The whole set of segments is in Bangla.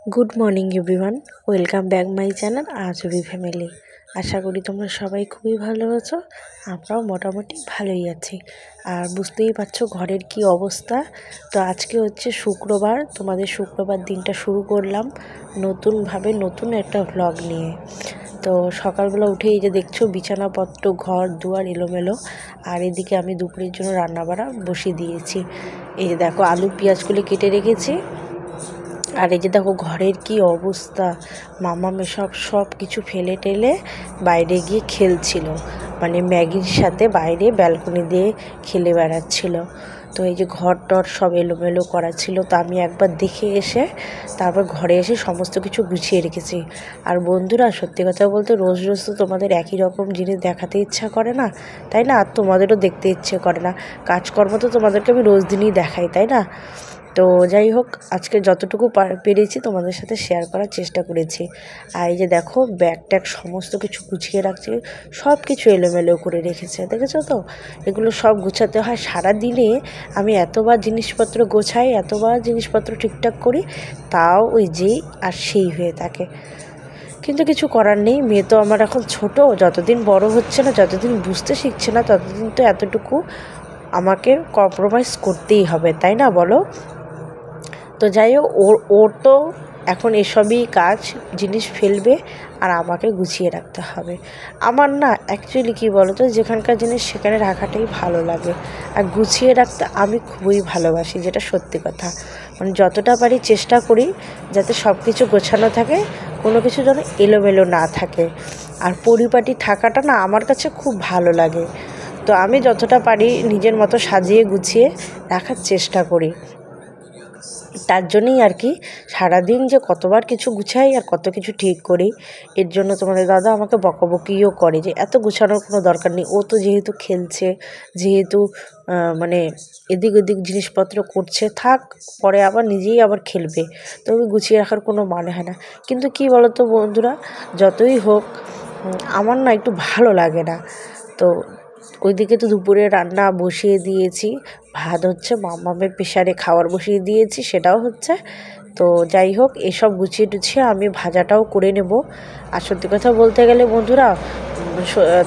Good morning everyone, welcome back my channel আজবি ফ্যামিলি। আশা করি তোমরা সবাই খুবই ভালো আছো, আমরাও মোটামুটি ভালোই আছি। আর বুঝতেই পারছো ঘরের কি অবস্থা। তো আজকে হচ্ছে শুক্রবার, তোমাদের শুক্রবার দিনটা শুরু করলাম নতুনভাবে, নতুন একটা ভ্লগ নিয়ে। তো সকালবেলা উঠে এই যে দেখছো বিছানাপত্র, ঘর দুয়ার এলোমেলো। আর এদিকে আমি দুপুরের জন্য রান্নাবাড়া বসিয়ে দিয়েছি। এই যে দেখো আলু পেঁয়াজগুলি কেটে রেখেছি। আর এই যে দেখো ঘরের কি অবস্থা, মামামে সব কিছু ফেলে টেলে বাইরে গিয়ে খেলছিল, মানে ম্যাগির সাথে বাইরে ব্যালকনি দিয়ে খেলে বেড়াচ্ছিল। তো এই যে ঘর টর সব এলোমেলো করা ছিল, তো আমি একবার দেখে এসে তারপর ঘরে এসে সমস্ত কিছু গুছিয়ে রেখেছি। আর বন্ধুরা, সত্যি কথা বলতে রোজ রোজ তো তোমাদের একই রকম জিনিস দেখাতে ইচ্ছা করে না, তাই না? আর তোমাদেরও দেখতে ইচ্ছে করে না। কাজকর্ম তো তোমাদেরকে আমি রোজ দিনই দেখাই, তাই না? তো যাই হোক, আজকে যতটুকু পেরেছি তোমাদের সাথে শেয়ার করার চেষ্টা করেছি। আর এই যে দেখো ব্যাগ ট্যাগ সমস্ত কিছু গুছিয়ে রাখছি, সব কিছু এলোমেলো করে রেখেছে, দেখেছো তো? এগুলো সব গুছাতে হয় সারা দিনে। আমি এতবার জিনিসপত্র গোছাই, এতবার জিনিসপত্র ঠিকঠাক করি, তাও ওই যেই আর সেই হয়ে থাকে। কিন্তু কিছু করার নেই, মেয়ে তো আমার এখন ছোট, যতদিন বড় হচ্ছে না, যতদিন বুঝতে শিখছে না, ততদিন তো এতটুকু আমাকে কম্প্রোমাইজ করতেই হবে, তাই না বলো? তো যাই হোক, ওর তো এখন এসবই কাজ, জিনিস ফেলবে আর আমাকে গুছিয়ে রাখতে হবে। আমার না অ্যাকচুয়ালি কী বলো তো, যেখানকার জিনিস সেখানে রাখাটাই ভালো লাগে। আর গুছিয়ে রাখতে আমি খুবই ভালোবাসি, যেটা সত্যি কথা। মানে যতটা পারি চেষ্টা করি যাতে সব কিছু গোছানো থাকে, কোনো কিছু যেন এলোমেলো না থাকে। আর পরিপাটি থাকাটা না আমার কাছে খুব ভালো লাগে। তো আমি যতটা পারি নিজের মতো সাজিয়ে গুছিয়ে রাখার চেষ্টা করি। তার জন্যই আর কি সারাদিন যে কতবার কিছু গুছাই আর কত কিছু ঠিক করি। এর জন্য তোমাদের দাদা আমাকে বকাবকিও করে যে এত গুছানোর কোনো দরকার নেই। ও তো যেহেতু খেলছে, যেহেতু মানে এদিক ওদিক জিনিসপত্র করছে, থাক, পরে আবার নিজেই আবার খেলবে, তো আমি গুছিয়ে রাখার কোনো মানে হয় না। কিন্তু কি বলো তো বন্ধুরা, যতই হোক আমার না একটু ভালো লাগে না। তো ওইদিকে তো দুপুরে রান্না বসিয়ে দিয়েছি, ভাত হচ্ছে, মামামের প্রেশারে খাবার বসিয়ে দিয়েছি, সেটাও হচ্ছে। তো যাই হোক, এসব গুছিয়ে টুছিয়ে আমি ভাজাটাও করে নেব। আর সত্যি কথা বলতে গেলে বন্ধুরা,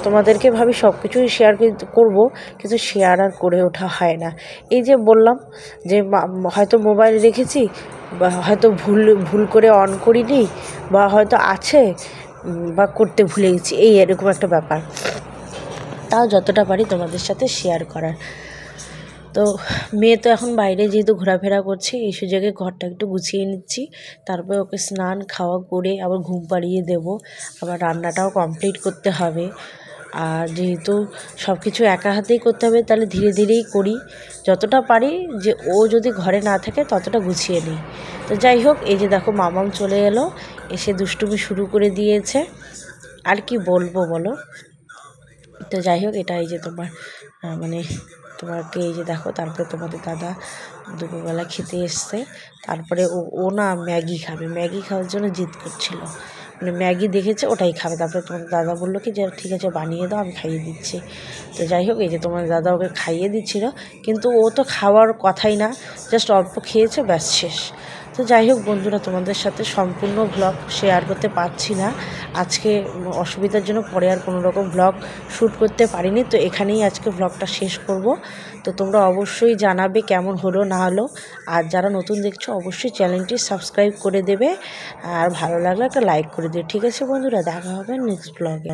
তোমাদেরকে ভাবি সব কিছুই শেয়ার করব, কিন্তু শেয়ার আর করে ওঠা হয় না। এই যে বললাম যে হয়তো মোবাইল রেখেছি, বা হয়তো ভুল করে অন করিনি, বা হয়তো আছে, বা করতে ভুলে গেছি, এই এরকম একটা ব্যাপার। তাও যতটা পারি তোমাদের সাথে শেয়ার করার। তো মেয়ে তো এখন বাইরে যেহেতু ঘোরাফেরা করছে, এই সুযোগে ঘরটা একটু গুছিয়ে নিচ্ছি। তারপরে ওকে স্নান খাওয়া করে আবার ঘুম পাড়িয়ে দেবো, আবার রান্নাটাও কমপ্লিট করতে হবে। আর যেহেতু সব কিছু একা হাতেই করতে হবে, তাহলে ধীরে ধীরেই করি, যতটা পারি যে ও যদি ঘরে না থাকে ততটা গুছিয়ে নিই। তো যাই হোক, এই যে দেখো মামাম চলে এলো, এসে দুষ্টুমি শুরু করে দিয়েছে। আর কি বলবো বলো? তো যাই হোক, এটা এই যে তোমার মানে তোমাকে এই যে দেখো, তারপরে তোমাদের দাদা দুপুরবেলা খেতে এসছে। তারপরে ও না ম্যাগি খাবে, ম্যাগি খাওয়ার জন্য জিদ করছিল, মানে ম্যাগি দেখেছে ওটাই খাবে। তারপরে তোমাদের দাদা বললো কি যে ঠিক আছে বানিয়ে দাও, আমি খাইয়ে দিচ্ছি। তো যাই হোক, এই যে তোমার দাদা ওকে খাইয়ে দিচ্ছিল, কিন্তু ও তো খাওয়ার কথাই না, জাস্ট অল্প খেয়েছে, ব্যাস শেষ। তো যাই হোক বন্ধুরা, তোমাদের সাথে সম্পূর্ণ ভ্লগ শেয়ার করতে পারছি না আজকে, অসুবিধার জন্য পরে আর কোনো রকম ভ্লগ শ্যুট করতে পারিনি। তো এখানেই আজকে ভ্লগটা শেষ করব। তো তোমরা অবশ্যই জানাবে কেমন হলো না হলো। আর যারা নতুন দেখছো অবশ্যই চ্যানেলটি সাবস্ক্রাইব করে দেবে, আর ভালো লাগলে একটা লাইক করে দেবে। ঠিক আছে বন্ধুরা, দেখা হবে নেক্সট ভ্লগে।